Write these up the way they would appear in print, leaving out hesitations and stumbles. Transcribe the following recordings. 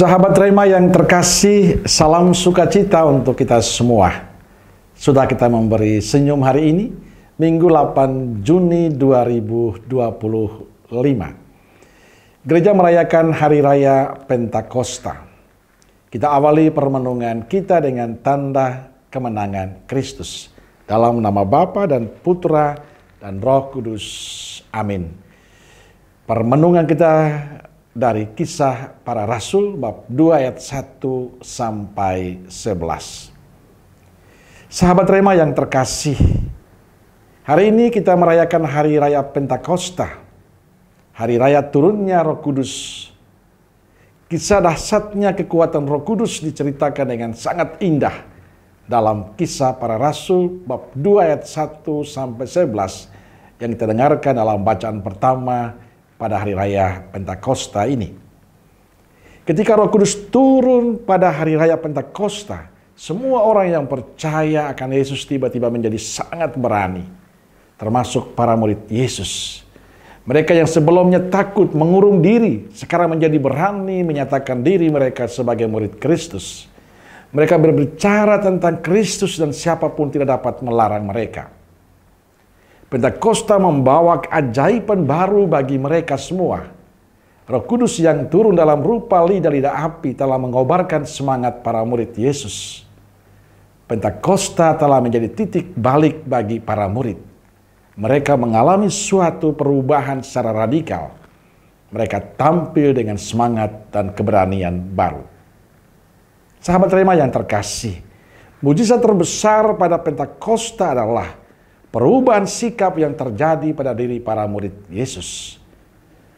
Sahabat Rema yang terkasih, salam sukacita untuk kita semua. Sudah kita memberi senyum hari ini, Minggu 8 Juni 2025. Gereja merayakan Hari Raya Pentakosta. Kita awali permenungan kita dengan tanda kemenangan Kristus. Dalam nama Bapa dan Putra dan Roh Kudus. Amin. Permenungan kita dari Kisah Para Rasul bab 2 ayat 1 sampai 11. Sahabat Rema yang terkasih, hari ini kita merayakan Hari Raya Pentakosta, Hari Raya turunnya Roh Kudus. Kisah dahsyatnya kekuatan Roh Kudus diceritakan dengan sangat indah dalam Kisah Para Rasul bab 2 ayat 1 sampai 11 yang kita dengarkan dalam bacaan pertama pada Hari Raya Pentakosta ini. Ketika Roh Kudus turun pada Hari Raya Pentakosta, semua orang yang percaya akan Yesus tiba-tiba menjadi sangat berani, termasuk para murid Yesus. Mereka yang sebelumnya takut mengurung diri, sekarang menjadi berani menyatakan diri mereka sebagai murid Kristus. Mereka berbicara tentang Kristus dan siapapun tidak dapat melarang mereka. Pentakosta membawa keajaiban baru bagi mereka semua. Roh Kudus yang turun dalam rupa lidah api telah mengobarkan semangat para murid Yesus. Pentakosta telah menjadi titik balik bagi para murid. Mereka mengalami suatu perubahan secara radikal. Mereka tampil dengan semangat dan keberanian baru. Sahabat Rema yang terkasih, mujizat terbesar pada Pentakosta adalah perubahan sikap yang terjadi pada diri para murid Yesus.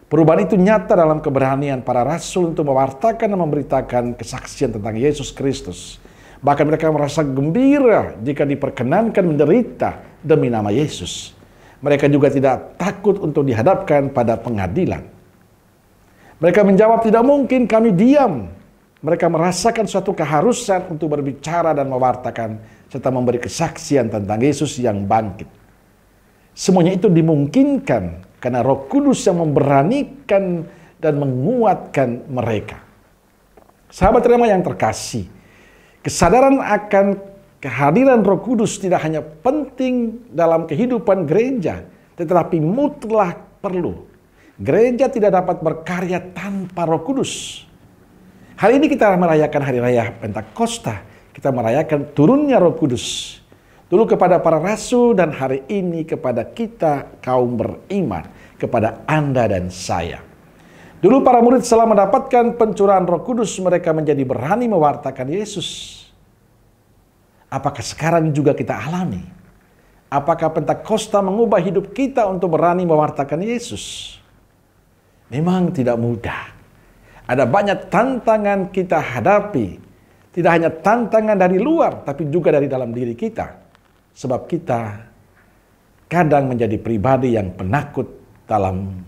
Perubahan itu nyata dalam keberanian para rasul untuk mewartakan dan memberitakan kesaksian tentang Yesus Kristus. Bahkan mereka merasa gembira jika diperkenankan menderita demi nama Yesus. Mereka juga tidak takut untuk dihadapkan pada pengadilan. Mereka menjawab, tidak mungkin kami diam. Mereka merasakan suatu keharusan untuk berbicara dan mewartakan serta memberi kesaksian tentang Yesus yang bangkit. Semuanya itu dimungkinkan karena Roh Kudus yang memberanikan dan menguatkan mereka. Sahabat Rema yang terkasih, kesadaran akan kehadiran Roh Kudus tidak hanya penting dalam kehidupan gereja, tetapi mutlak perlu. Gereja tidak dapat berkarya tanpa Roh Kudus. Hari ini kita merayakan Hari Raya Pentakosta. Kita merayakan turunnya Roh Kudus. Dulu kepada para rasul dan hari ini kepada kita kaum beriman. Kepada Anda dan saya. Dulu para murid setelah mendapatkan pencurahan Roh Kudus, mereka menjadi berani mewartakan Yesus. Apakah sekarang juga kita alami? Apakah Pentakosta mengubah hidup kita untuk berani mewartakan Yesus? Memang tidak mudah. Ada banyak tantangan kita hadapi. Tidak hanya tantangan dari luar, tapi juga dari dalam diri kita. Sebab kita kadang menjadi pribadi yang penakut dalam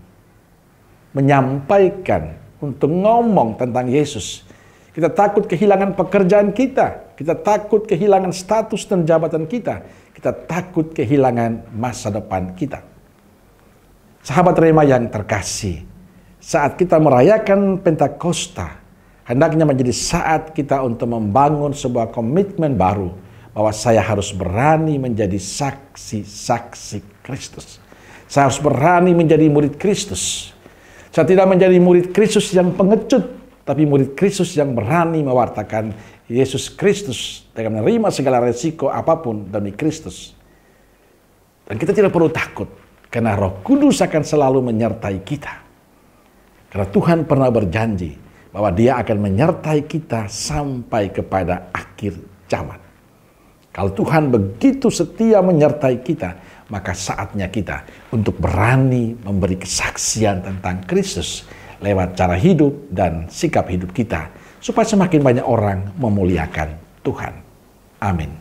menyampaikan, untuk ngomong tentang Yesus. Kita takut kehilangan pekerjaan kita. Kita takut kehilangan status dan jabatan kita. Kita takut kehilangan masa depan kita. Sahabat Rema yang terkasih, saat kita merayakan Pentakosta, hendaknya menjadi saat kita untuk membangun sebuah komitmen baru bahwa saya harus berani menjadi saksi-saksi Kristus. Saya harus berani menjadi murid Kristus. Saya tidak menjadi murid Kristus yang pengecut, tapi murid Kristus yang berani mewartakan Yesus Kristus dengan menerima segala resiko apapun demi Kristus. Dan kita tidak perlu takut karena Roh Kudus akan selalu menyertai kita. Karena Tuhan pernah berjanji bahwa Dia akan menyertai kita sampai kepada akhir zaman. Kalau Tuhan begitu setia menyertai kita, maka saatnya kita untuk berani memberi kesaksian tentang Kristus lewat cara hidup dan sikap hidup kita, supaya semakin banyak orang memuliakan Tuhan. Amin.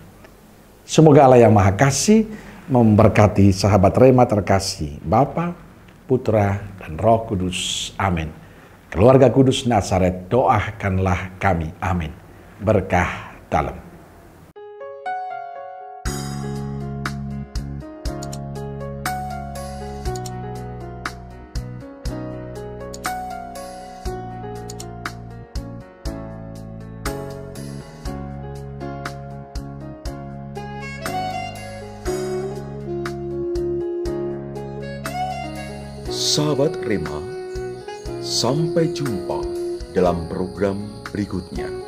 Semoga Allah yang Maha Kasih memberkati sahabat Rema terkasih, Bapa, Putra, dan Roh Kudus. Amin. Keluarga Kudus Nazaret, doakanlah kami. Amin. Berkah dalam. Sahabat Rema, sampai jumpa dalam program berikutnya.